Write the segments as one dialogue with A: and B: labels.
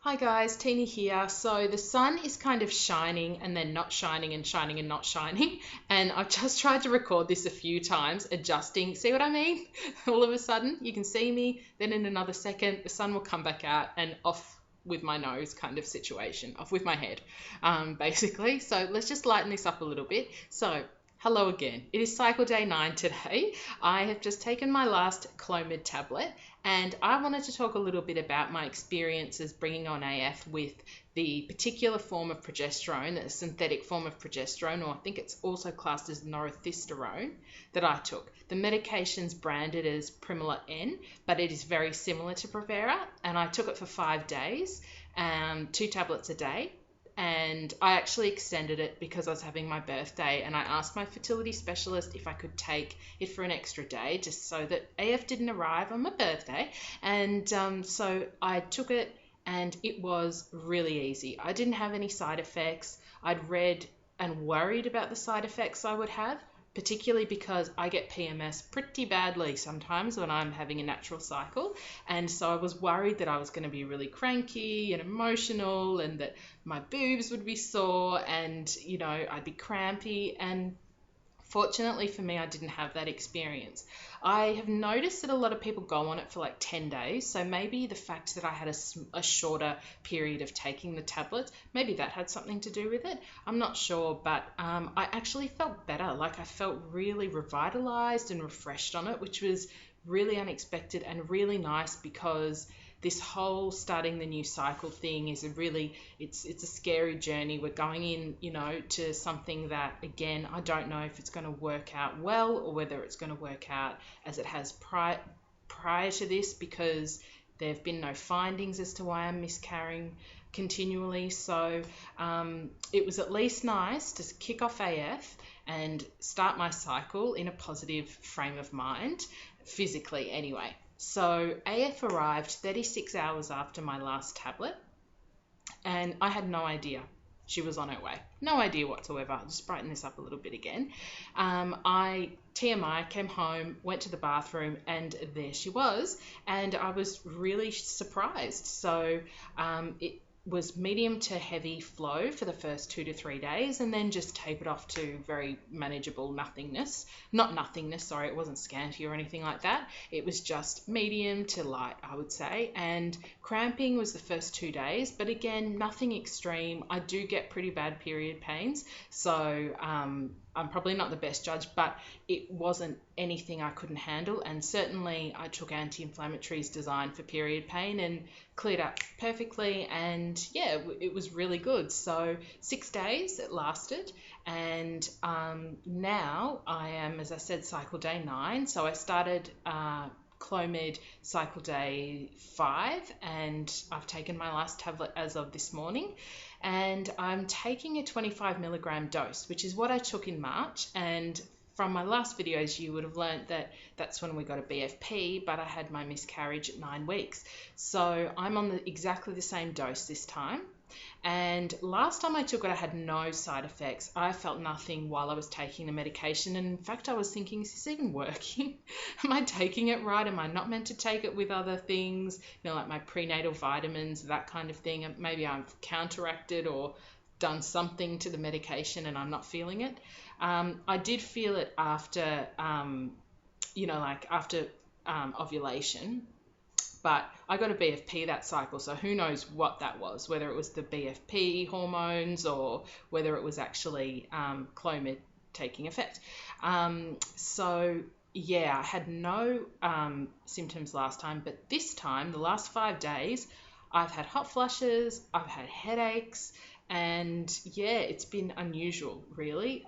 A: Hi guys, Tina here. So the sun is kind of shining and then not shining and shining and not shining. And I've just tried to record this a few times, adjusting. See what I mean? All of a sudden, you can see me, then in another second, the sun will come back out and off with my nose kind of situation, off with my head, basically. So let's just lighten this up a little bit. So hello again. It is cycle day 9 today. I have just taken my last clomid tablet and I wanted to talk a little bit about my experiences bringing on AF with the particular form of progesterone, a synthetic form of progesterone, or I think it's also classed as northisterone, that I took. The medication's branded as Primolut N, but it is very similar to Provera, and I took it for 5 days, 2 tablets a day. And I actually extended it because I was having my birthday, and I asked my fertility specialist if I could take it for an extra day just so that AF didn't arrive on my birthday. And so I took it and it was really easy. I didn't have any side effects. I'd read and worried about the side effects I would have, particularly because I get PMS pretty badly sometimes when I'm having a natural cycle. And so I was worried that I was going to be really cranky and emotional and that my boobs would be sore and, I'd be crampy. And fortunately for me, I didn't have that experience. I have noticed that a lot of people go on it for like 10 days. So maybe the fact that I had a shorter period of taking the tablets, maybe that had something to do with it. I'm not sure, but I actually felt better. Like I felt really revitalized and refreshed on it, which was really unexpected and really nice because this whole starting the new cycle thing is it's a scary journey. We're going in, to something that, again, I don't know if it's going to work out well or whether it's going to work out as it has prior to this, because there have been no findings as to why I'm miscarrying continually. So it was at least nice to kick off AF and start my cycle in a positive frame of mind, physically anyway. So AF arrived 36 hours after my last tablet, and I had no idea she was on her way. No idea whatsoever. I'll just brighten this up a little bit again. TMI, came home, went to the bathroom, and there she was. And I was really surprised. So it was medium to heavy flow for the first 2 to 3 days, and then just tapered off to very manageable nothingness. Not nothingness, sorry, it wasn't scanty or anything like that. It was just medium to light, I would say. And cramping was the first 2 days, but again, nothing extreme. I do get pretty bad period pains, so I'm probably not the best judge, but it wasn't anything I couldn't handle. And certainly I took anti-inflammatories designed for period pain and cleared up perfectly. And yeah, it was really good. So 6 days it lasted. And now I am, as I said, cycle day 9. So I started clomid cycle day 5, and I've taken my last tablet as of this morning, and I'm taking a 25 milligram dose, which is what I took in March. And from my last videos you would have learned that that's when we got a BFP, but I had my miscarriage at 9 weeks, so I'm on exactly the same dose this time. And last time I took it, I had no side effects. I felt nothing while I was taking the medication. And in fact, I was thinking, is this even working? Am I taking it right? Am I not meant to take it with other things, like my prenatal vitamins, that kind of thing? And maybe I've counteracted or done something to the medication and I'm not feeling it. I did feel it after, after ovulation. But I got a BFP that cycle, so who knows what that was, whether it was the BFP hormones or whether it was actually clomid taking effect. So yeah, I had no symptoms last time, but this time, the last 5 days, I've had hot flushes, I've had headaches, and yeah, it's been unusual, really.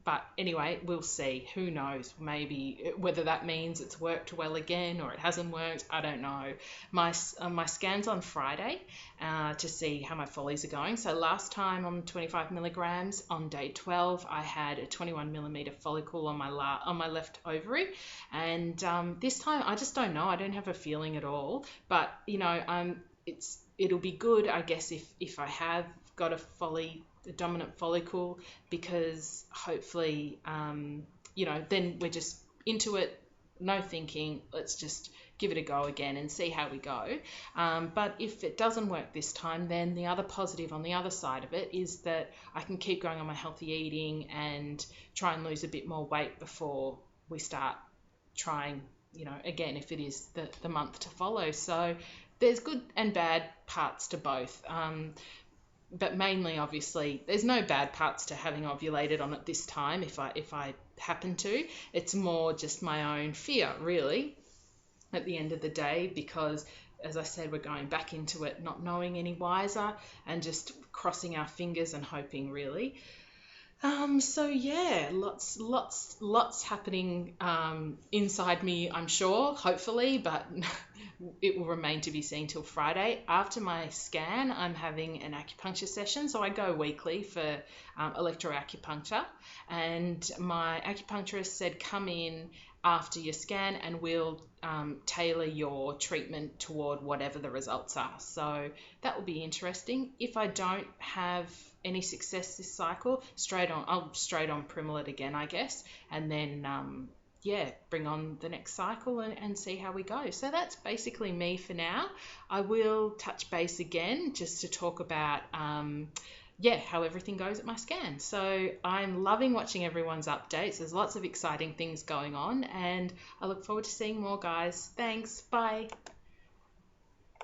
A: But anyway, we'll see. Who knows? Maybe whether that means it's worked well again or it hasn't worked. I don't know. My scan's on Friday to see how my follies are going. So last time on 25 milligrams on day 12, I had a 21 millimeter follicle on my left ovary, and this time I just don't know. I don't have a feeling at all. But it'll be good, I guess, if I have got a dominant follicle, because hopefully, then we're just into it, no thinking. Let's just give it a go again and see how we go. But if it doesn't work this time, then the other positive on the other side of it is that I can keep going on my healthy eating and try and lose a bit more weight before we start trying, again, if it is the month to follow. So there's good and bad parts to both. But mainly, obviously, there's no bad parts to having ovulated on it this time if I happen to. It's more just my own fear, really, at the end of the day, because, as I said, we're going back into it not knowing any wiser and just crossing our fingers and hoping, really. So yeah, lots happening inside me, I'm sure, hopefully, but it will remain to be seen till Friday. After my scan, I'm having an acupuncture session, so I go weekly for electroacupuncture, and my acupuncturist said come in after your scan and we'll tailor your treatment toward whatever the results are. So that will be interesting. If I don't have any success this cycle, I'll straight on Primolut again, I guess, and then bring on the next cycle and see how we go. So that's basically me for now. I will touch base again just to talk about how everything goes at my scan. So I'm loving watching everyone's updates. There's lots of exciting things going on, and I look forward to seeing more, guys. Thanks. Bye.